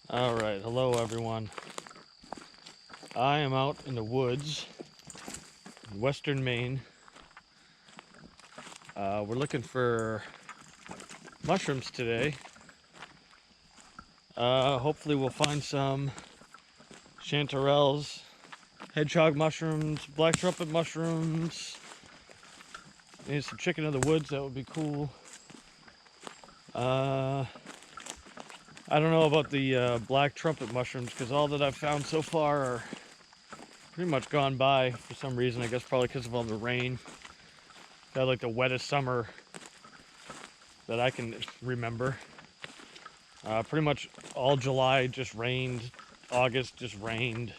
All right, hello everyone. I am out in the woods in western Maine. We're looking for mushrooms today. Hopefully we'll find some chanterelles, hedgehog mushrooms, black trumpet mushrooms, maybe some chicken of the woods. That would be cool. I don't know about the black trumpet mushrooms because all that I've found so far are pretty much gone by for some reason. I guess probably because of all the rain. Had like the wettest summer that I can remember. Pretty much all July just rained. August just rained.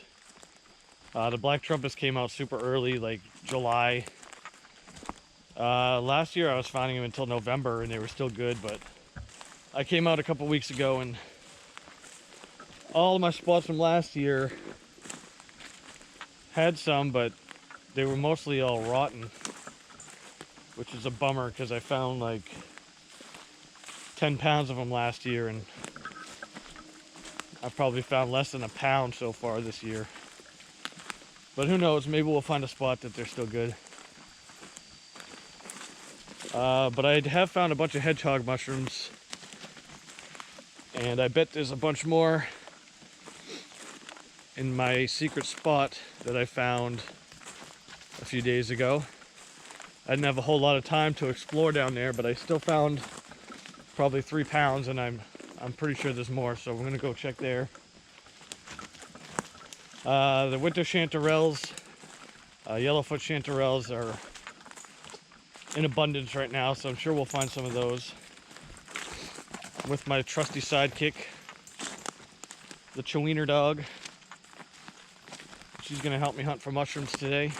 The black trumpets came out super early, like July. Last year I was finding them until November and they were still good, but I came out a couple weeks ago and all of my spots from last year had some, but they were mostly all rotten, which is a bummer because I found like 10 pounds of them last year and I've probably found less than a pound so far this year. But who knows, maybe we'll find a spot that they're still good. But I have found a bunch of hedgehog mushrooms, and I bet there's a bunch more in my secret spot that I found a few days ago. I didn't have a whole lot of time to explore down there, but I still found probably 3 pounds, and I'm pretty sure there's more, so we're gonna go check there. The winter chanterelles, yellowfoot chanterelles are in abundance right now, so I'm sure we'll find some of those. With my trusty sidekick, the Chewiener dog. She's gonna help me hunt for mushrooms today.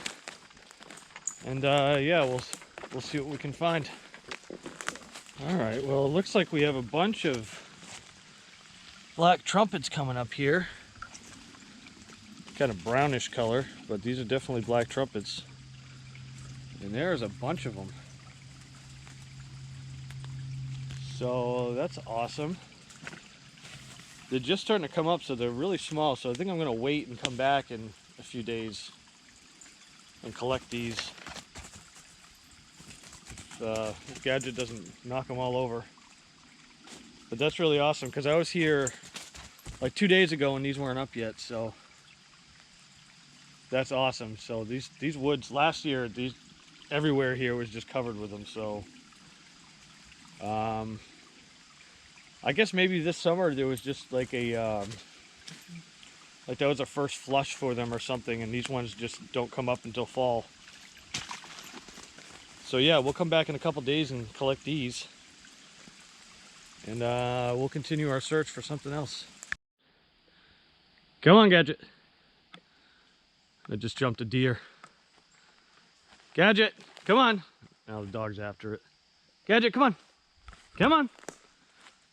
And yeah, we'll see what we can find. All right, well, it looks like we have a bunch of black trumpets coming up here. Kind of brownish color, but these are definitely black trumpets. And there's a bunch of them. So that's awesome. They're just starting to come up, so they're really small. So I think I'm gonna wait and come back in a few days and collect these. If Gadget doesn't knock them all over. But that's really awesome because I was here like 2 days ago and these weren't up yet, so that's awesome. So these woods last year, everywhere here was just covered with them. So I guess maybe this summer there was just like a like that was a first flush for them or something, and these ones just don't come up until fall. So yeah, we'll come back in a couple days and collect these, and we'll continue our search for something else. Come on, Gadget. I just jumped a deer. Gadget, come on. Now the dog's after it. Gadget, come on. Come on.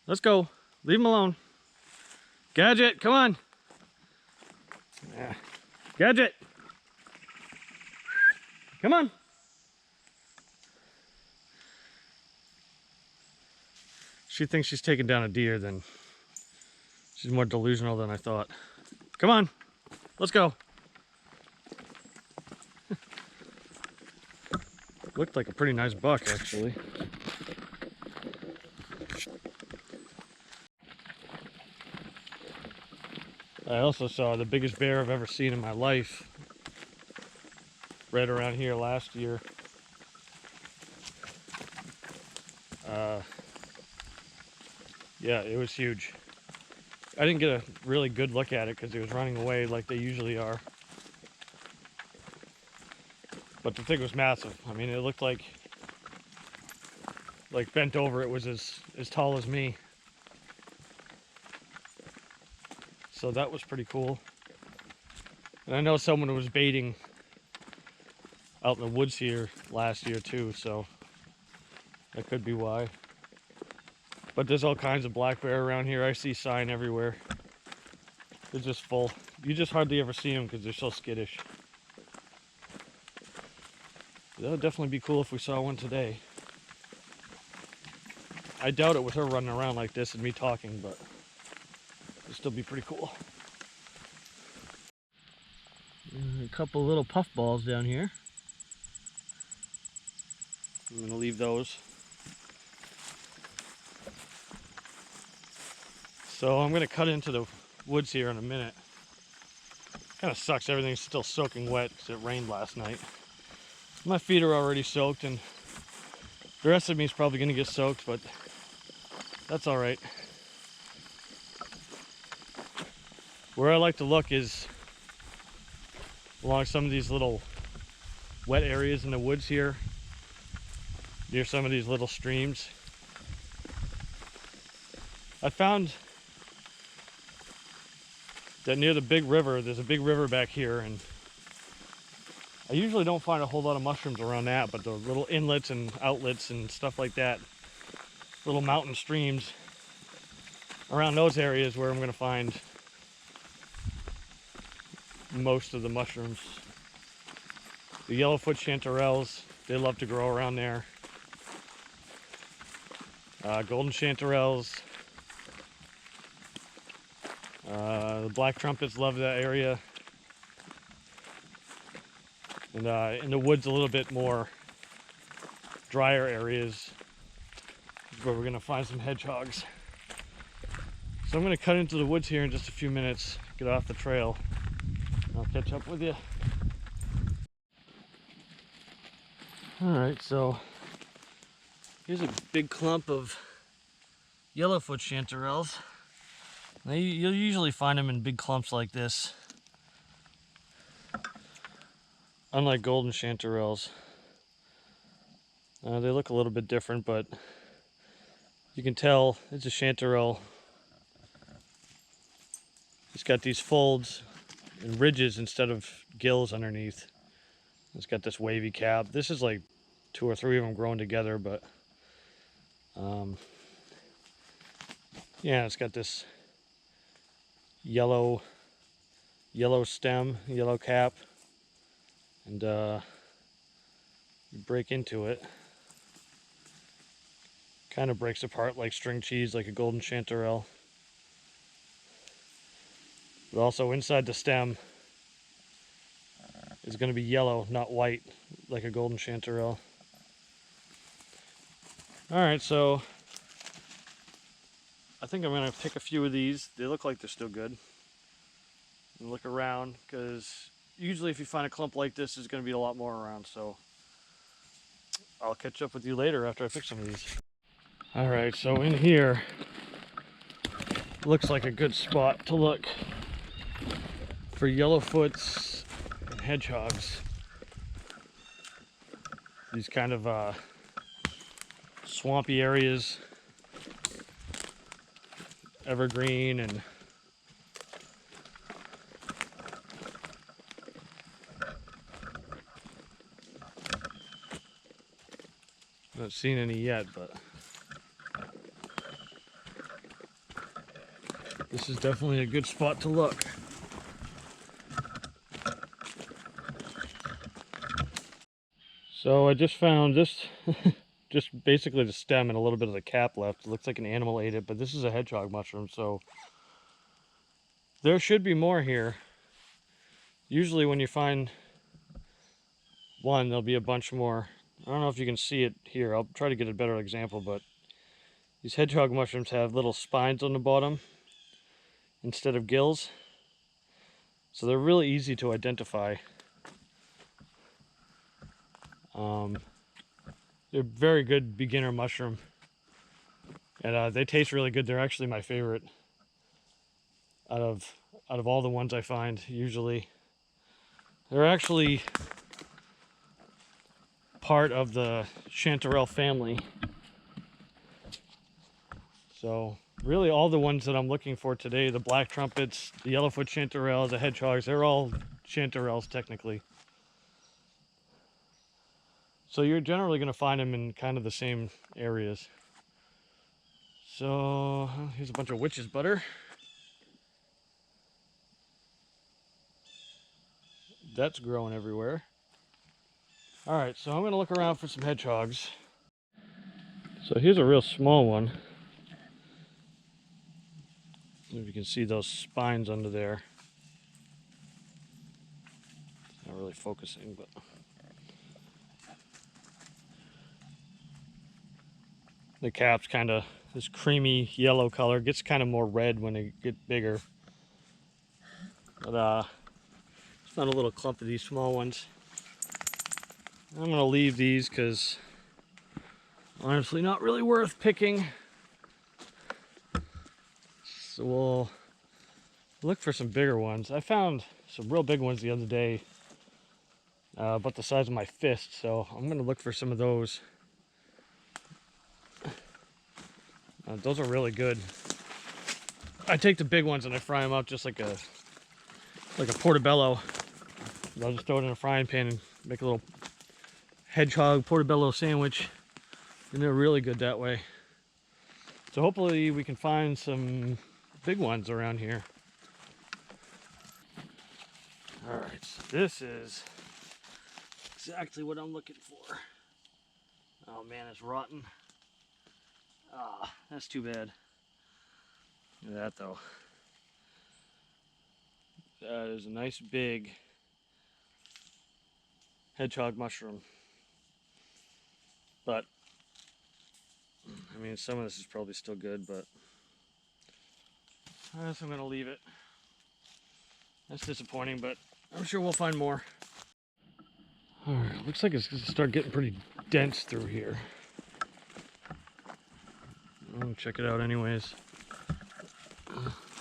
Let's go. Leave him alone. Gadget, come on. Gadget. Come on. She thinks she's taking down a deer, then she's more delusional than I thought. Come on. Let's go. Looked like a pretty nice buck, actually. I also saw the biggest bear I've ever seen in my life right around here last year. Yeah, it was huge. I didn't get a really good look at it because it was running away like they usually are. But the thing was massive. I mean, it looked like bent over, it was as tall as me. So that was pretty cool. And I know someone was baiting out in the woods here last year too, so that could be why. But there's all kinds of black bear around here. I see sign everywhere. They're just full. You just hardly ever see them because they're so skittish. That would definitely be cool if we saw one today. I doubt it with her running around like this and me talking, but It'll still be pretty cool. And a couple little puffballs down here. I'm gonna leave those. So I'm gonna cut into the woods here in a minute. Kind of sucks, everything's still soaking wet because it rained last night. My feet are already soaked and the rest of me is probably gonna get soaked, but that's all right. Where I like to look is along some of these little wet areas in the woods here, near some of these little streams. I found that near the big river, there's a big river back here, and I usually don't find a whole lot of mushrooms around that, but the little inlets and outlets and stuff like that, little mountain streams around those areas where I'm going to find most of the mushrooms. The yellowfoot chanterelles, they love to grow around there. Golden chanterelles. The black trumpets love that area. And in the woods a little bit more drier areas is where we're going to find some hedgehogs. So I'm going to cut into the woods here in just a few minutes, get off the trail, and I'll catch up with you. Alright, so here's a big clump of yellowfoot chanterelles. Now, you'll usually find them in big clumps like this, unlike golden chanterelles. They look a little bit different, but you can tell it's a chanterelle. It's got these folds and ridges instead of gills underneath. It's got this wavy cap. This is like 2 or 3 of them growing together, but yeah, it's got this yellow stem, yellow cap, and you break into it. Kind of breaks apart like string cheese, like a golden chanterelle. But also inside the stem is going to be yellow, not white, like a golden chanterelle. Alright, so I think I'm going to pick a few of these. They look like they're still good. And look around, because usually if you find a clump like this, there's going to be a lot more around. So I'll catch up with you later after I pick some of these. Alright, so in here looks like a good spot to look for yellowfoots and hedgehogs. These kind of swampy areas, evergreen, and not seen any yet, but this is definitely a good spot to look. So I just found this, just basically the stem and a little bit of the cap left. It looks like an animal ate it, but this is a hedgehog mushroom, so there should be more here. Usually when you find one, there'll be a bunch more. I don't know if you can see it here. I'll try to get a better example, but these hedgehog mushrooms have little spines on the bottom instead of gills. So they're really easy to identify. They're very good beginner mushroom. And they taste really good. They're actually my favorite out of all the ones I find usually. They're actually part of the chanterelle family. So really all the ones that I'm looking for today, the black trumpets, the yellowfoot chanterelles, the hedgehogs, they're all chanterelles technically. So you're generally going to find them in kind of the same areas. So here's a bunch of witch's butter. That's growing everywhere. All right, so I'm going to look around for some hedgehogs. So here's a real small one. If you can see those spines under there. Not really focusing, but the cap's kind of this creamy yellow color. It gets kind of more red when they get bigger. But just found a little clump of these small ones. I'm gonna leave these because honestly not really worth picking. So we'll look for some bigger ones. I found some real big ones the other day, about the size of my fist, so I'm gonna look for some of those. Those are really good. I take the big ones and I fry them up just like a portobello. I'll just throw it in a frying pan and make a little hedgehog portobello sandwich, and they're really good that way. So hopefully we can find some big ones around here. All right, so this is exactly what I'm looking for. Oh man, it's rotten. Ah, that's too bad. Look at that though. That is a nice big hedgehog mushroom. But, I mean, some of this is probably still good, but I guess I'm gonna leave it. That's disappointing, but I'm sure we'll find more. Alright, looks like it's gonna start getting pretty dense through here. I'll check it out anyways.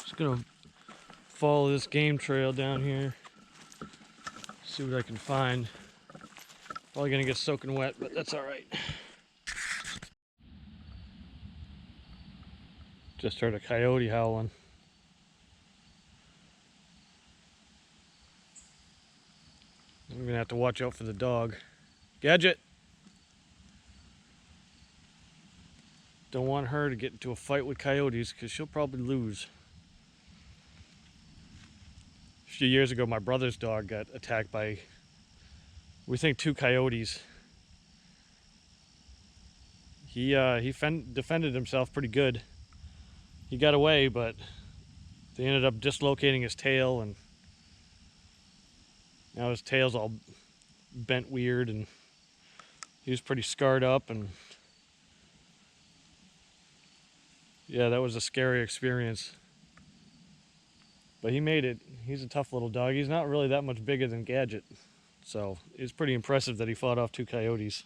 Just gonna follow this game trail down here. See what I can find. Probably gonna get soaking wet, but that's alright. Just heard a coyote howling. I'm gonna have to watch out for the dog. Gadget! Don't want her to get into a fight with coyotes because she'll probably lose. A few years ago, my brother's dog got attacked by, we think, 2 coyotes. He defended himself pretty good. He got away, but they ended up dislocating his tail, and now his tail's all bent weird, and he was pretty scarred up, and yeah, that was a scary experience. But he made it. He's a tough little dog. He's not really that much bigger than Gadget, so it's pretty impressive that he fought off 2 coyotes.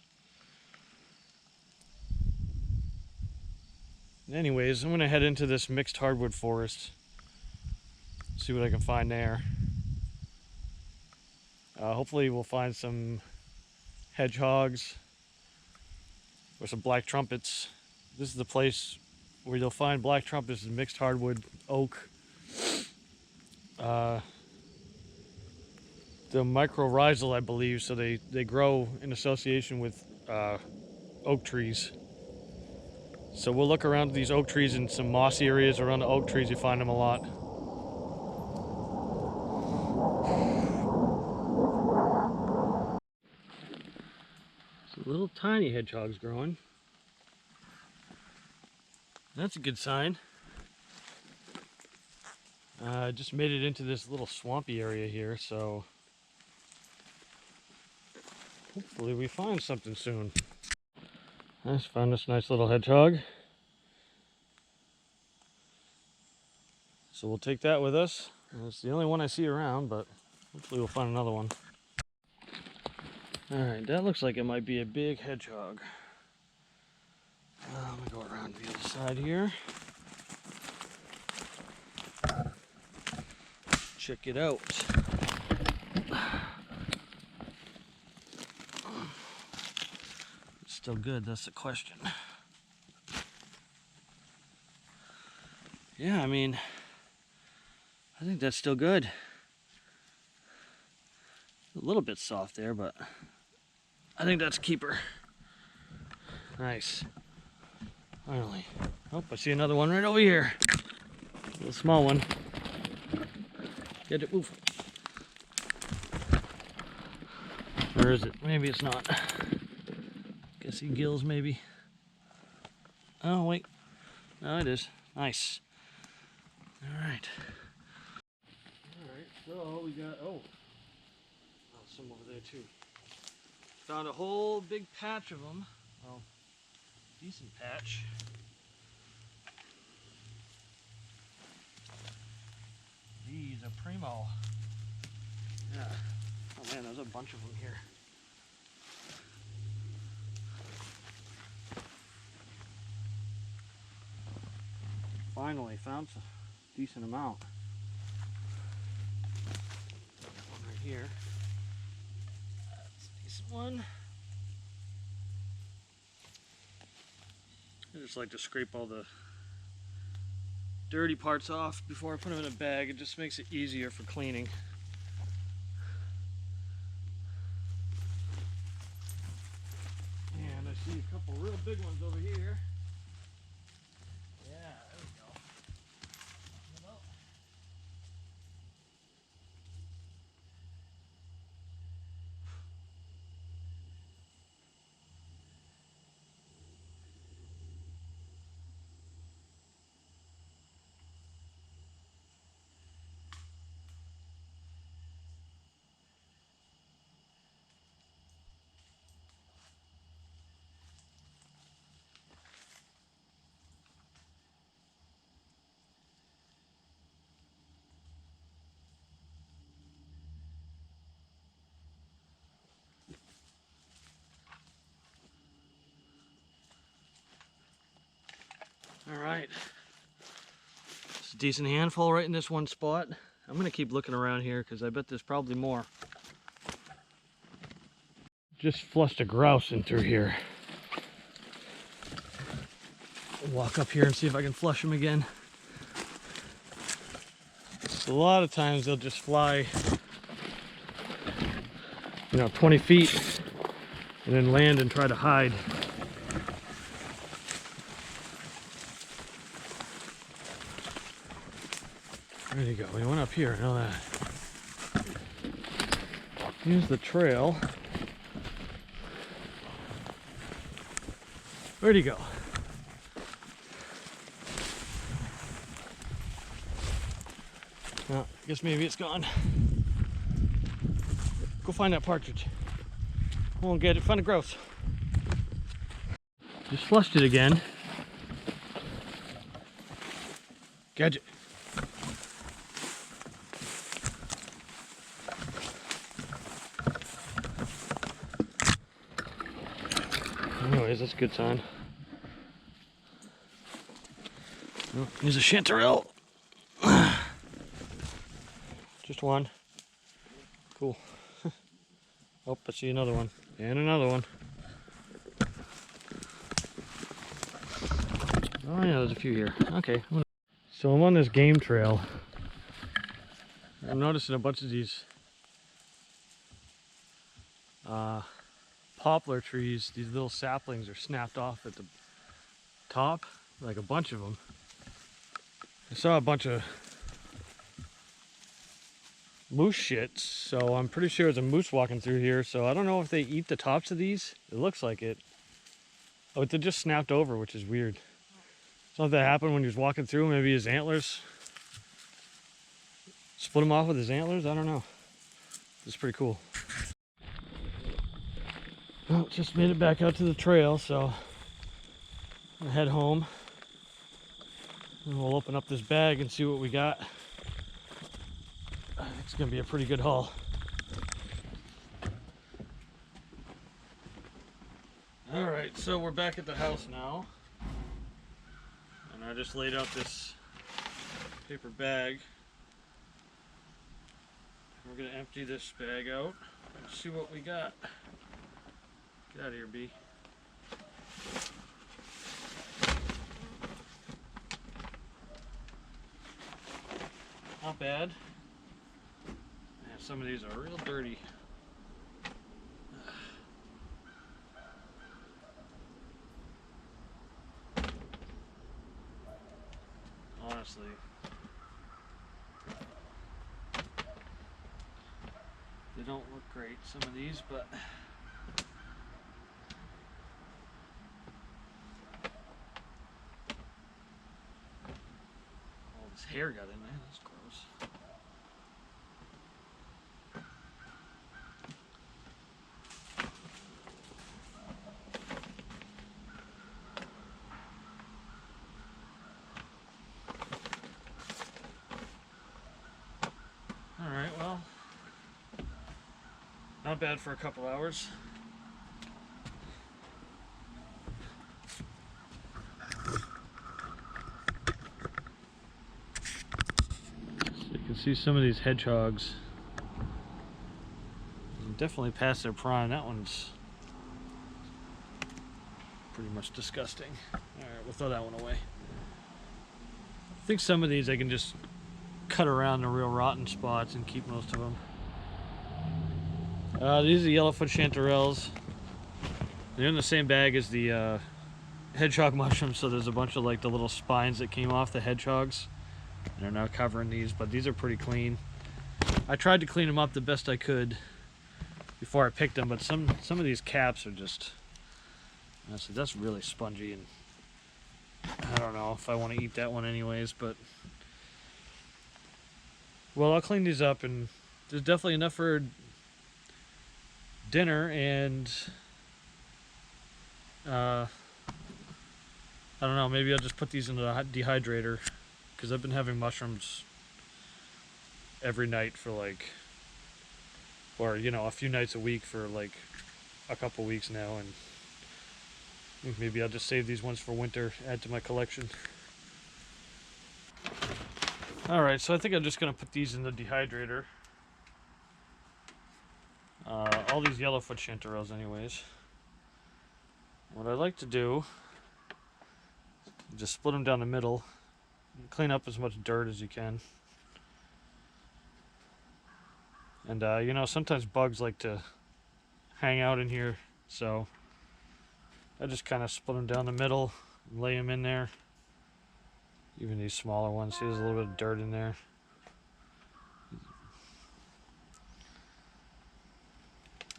Anyways, I'm gonna head into this mixed hardwood forest, see what I can find there. Hopefully we'll find some hedgehogs or some black trumpets. This is the place where you'll find black trumpets and mixed hardwood oak. The mycorrhizal, I believe, so they grow in association with oak trees. So we'll look around these oak trees in some mossy areas around the oak trees. You find them a lot. Some little tiny hedgehogs growing. That's a good sign. I just made it into this little swampy area here, so hopefully we find something soon. I just found this nice little hedgehog. So we'll take that with us. It's the only one I see around, but hopefully we'll find another one. Alright, that looks like it might be a big hedgehog. Let me go around to the other side here. Check it out. It's still good, that's the question. Yeah, I mean, I think that's still good. A little bit soft there, but I think that's a keeper. Nice. Finally. Oh, I see another one right over here. A little small one. Get it, move. Or is it? Maybe it's not. Guess he gills, maybe. Oh, wait. No, it is. Nice. All right. right. Alright, so we got, oh, some over there too. Found a whole big patch of them. Well, decent patch. These are primo. Yeah. Oh man, there's a bunch of them here. Finally found a decent amount. Got one right here. That's a decent one. I just like to scrape all the dirty parts off before I put them in a bag. It just makes it easier for cleaning. And I see a couple real big ones over here. Yeah, there we go. All right. It's a decent handful right in this one spot. I'm gonna keep looking around here because I bet there's probably more. Just flushed a grouse in through here. Walk up here and see if I can flush them again. A lot of times they'll just fly, 20 feet and then land and try to hide. There you go, we went up here, I know that. Here's the trail. Where'd he go? Well, I guess maybe it's gone. Go find that partridge. I won't get it, find a grouse. Just flushed it again. Gadget. Anyways, that's a good sign. Oh, here's a chanterelle. Just one. Cool. Oh, I see another one. And another one. Oh yeah, there's a few here. Okay. So I'm on this game trail. I'm noticing a bunch of these poplar trees, these little saplings are snapped off at the top, like a bunch of them. I saw a bunch of moose shits, so I'm pretty sure there's a moose walking through here, so I don't know if they eat the tops of these. It looks like it. Oh, they're just snapped over, which is weird. Something that happened when he was walking through, maybe his antlers split him off with his antlers, I don't know. It's pretty cool. Well, just made it back out to the trail, so I'm gonna head home. And we'll open up this bag and see what we got. I think it's gonna be a pretty good haul. Alright, so we're back at the house now. And I just laid out this paper bag. We're gonna empty this bag out and see what we got. Get out of here, bee. Not bad. Man, some of these are real dirty. Honestly. They don't look great, some of these, but all this hair got in there. Man, that's gross. Alright, well, not bad for a couple hours. You can see some of these hedgehogs definitely past their prime. That one's pretty much disgusting. Alright, we'll throw that one away. I think some of these I can just cut around the real rotten spots and keep most of them. These are yellowfoot chanterelles. They're in the same bag as the hedgehog mushrooms, so there's a bunch of like the little spines that came off the hedgehogs. And they're now covering these, but these are pretty clean. I tried to clean them up the best I could before I picked them, but some of these caps are just, honestly, that's really spongy, and I don't know if I want to eat that one anyways, but well, I'll clean these up, and there's definitely enough for dinner, and I don't know, maybe I'll just put these in the dehydrator, because I've been having mushrooms every night for like, or you know, a few nights a week for like a couple weeks now, and maybe I'll just save these ones for winter, add to my collection. Alright, so I think I'm just going to put these in the dehydrator. All these yellowfoot chanterelles anyways. What I like to do is just split them down the middle, clean up as much dirt as you can. And you know, sometimes bugs like to hang out in here, so I just kind of split them down the middle and lay them in there. Even these smaller ones, see there's a little bit of dirt in there.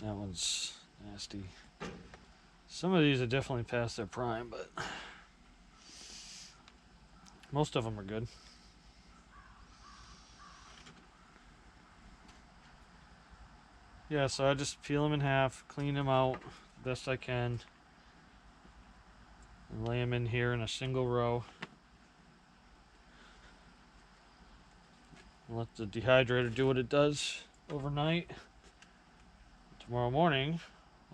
That one's nasty. Some of these are definitely past their prime, but most of them are good. Yeah, so I just peel them in half, clean them out the best I can, and lay them in here in a single row. Let the dehydrator do what it does overnight. Tomorrow morning,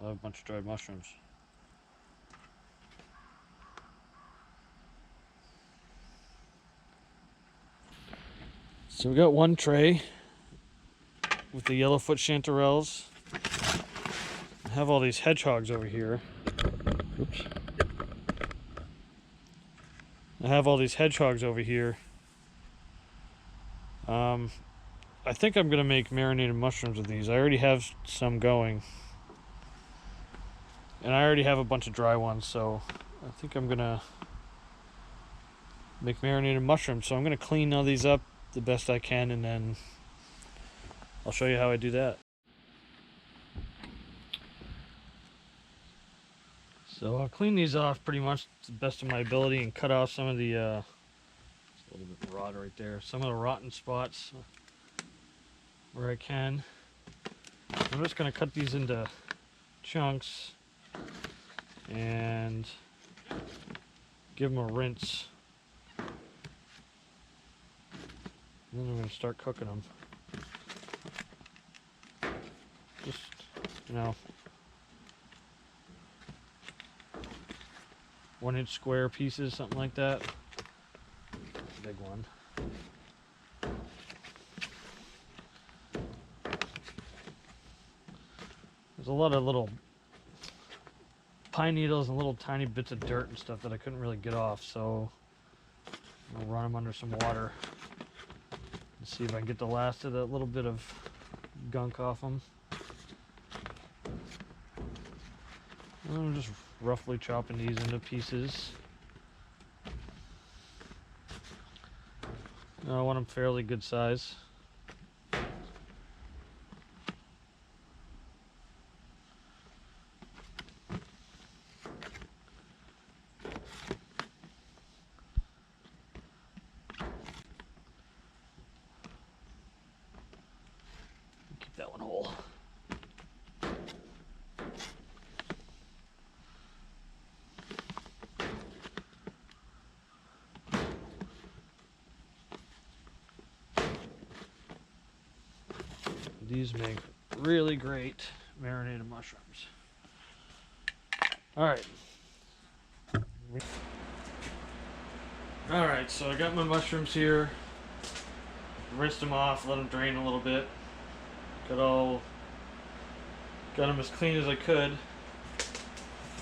I'll have a bunch of dried mushrooms. So we got one tray with the yellowfoot chanterelles. I have all these hedgehogs over here. Oops. I have all these hedgehogs over here. I think I'm gonna make marinated mushrooms with these. I already have some going, and I already have a bunch of dry ones, so I think I'm gonna make marinated mushrooms. So I'm gonna clean all these up the best I can, and then I'll show you how I do that. So I'll clean these off pretty much to the best of my ability and cut off some of the it's a little bit rot right there, some of the rotten spots where I can. I'm just going to cut these into chunks and give them a rinse. And then I'm going to start cooking them. Just, you know, 1-inch square pieces, something like that. Big one. There's a lot of little pine needles and little tiny bits of dirt and stuff that I couldn't really get off, so I'll run them under some water and see if I can get the last of that little bit of gunk off them. And I'm just roughly chopping these into pieces. I want them fairly good size. These make really great marinated mushrooms. All right. All right, so I got my mushrooms here. Rinsed them off, let them drain a little bit. Got them as clean as I could.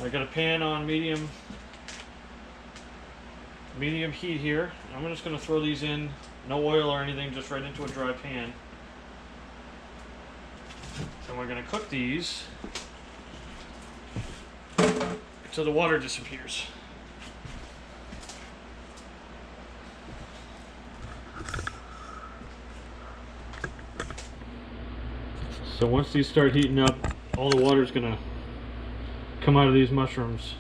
I got a pan on medium heat here. I'm just going to throw these in, no oil or anything, just right into a dry pan. And we're going to cook these until the water disappears. So once these start heating up, all the water is going to come out of these mushrooms.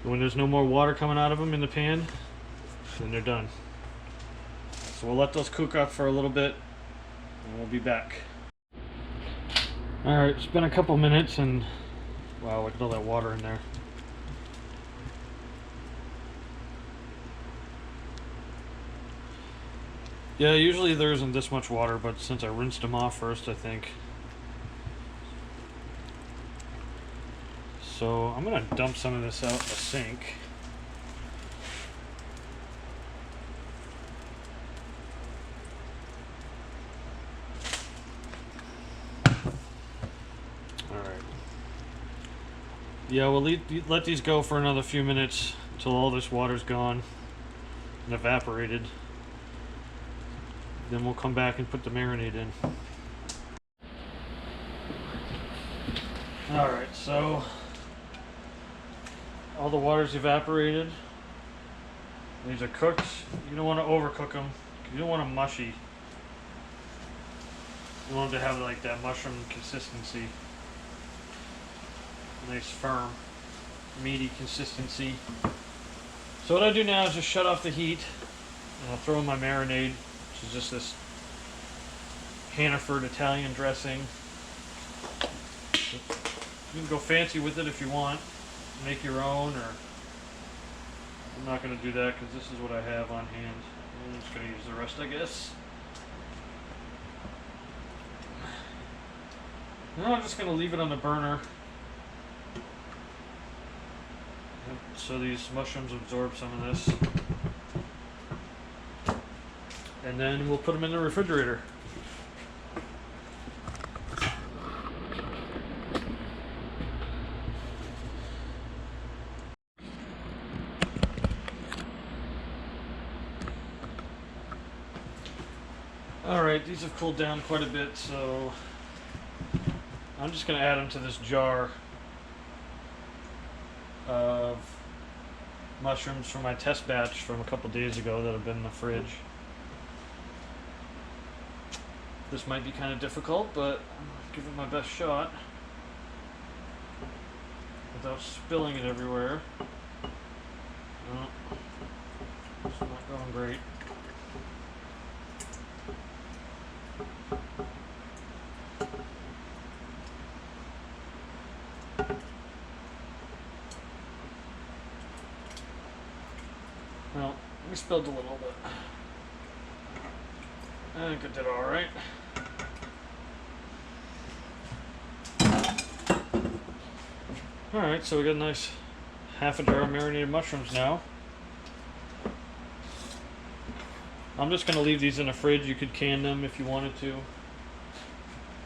When there's no more water coming out of them in the pan, then they're done. So we'll let those cook up for a little bit and we'll be back. Alright, it's been a couple minutes and wow, look at all that water in there. Yeah, usually there isn't this much water, but since I rinsed them off first, I think. So I'm gonna dump some of this out in the sink. Alright. Yeah, we'll let these go for another few minutes until all this water's gone and evaporated. Then we'll come back and put the marinade in. Alright, so all the water's evaporated. These are cooked. You don't want to overcook them. You don't want them mushy. You want them to have like that mushroom consistency. Nice firm, meaty consistency. So what I do now is just shut off the heat and I'll throw in my marinade, which is just this Hannaford Italian dressing. You can go fancy with it if you want. Make your own, or I'm not going to do that because this is what I have on hand. I'm just going to use the rest, I guess. Now I'm just going to leave it on the burner so these mushrooms absorb some of this. And then we'll put them in the refrigerator. Alright, these have cooled down quite a bit, so I'm just going to add them to this jar of mushrooms from my test batch from a couple days ago that have been in the fridge. This might be kind of difficult, but I'll give it my best shot without spilling it everywhere. No, it's not going great. Well, we spilled a little bit. I think it did alright. Alright, so we got a nice half a jar of marinated mushrooms now. I'm just going to leave these in the fridge. You could can them if you wanted to.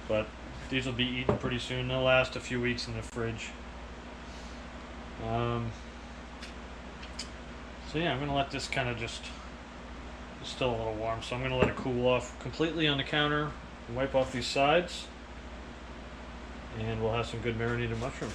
But these will be eaten pretty soon. They'll last a few weeks in the fridge. So yeah, I'm going to let this kind of it's still a little warm, so I'm going to let it cool off completely on the counter, wipe off these sides, and we'll have some good marinated mushrooms.